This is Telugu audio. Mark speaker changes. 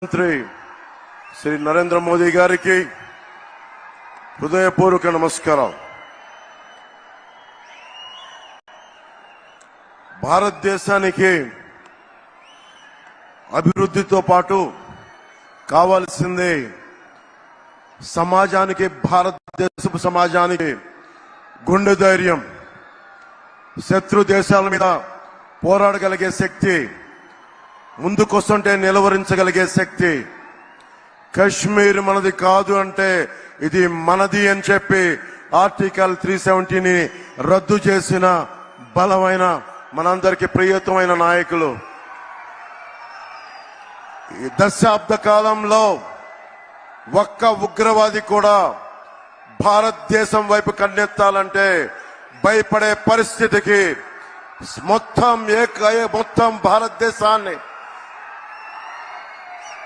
Speaker 1: మంత్రి శ్రీ నరేంద్ర మోదీ గారికి హృదయపూర్వక నమస్కారం. భారతదేశానికి అభివృద్ధితో పాటు కావాల్సింది సమాజానికి, భారతదేశపు సమాజానికి గుండె ధైర్యం, శత్రు దేశాల మీద పోరాడగలిగే శక్తి, ముందుకొస్తుంటే నిలవరించగలిగే శక్తి. కశ్మీర్ మనది కాదు అంటే ఇది మనది అని చెప్పి ఆర్టికల్ 370ని రద్దు చేసిన బలమైన మనందరికీ ప్రియతమైన నాయకులు. ఈ దశాబ్ద కాలంలో ఒక్క ఉగ్రవాది కూడా భారతదేశం వైపు కన్నెత్తాలంటే భయపడే పరిస్థితికి మొత్తం భారతదేశాన్ని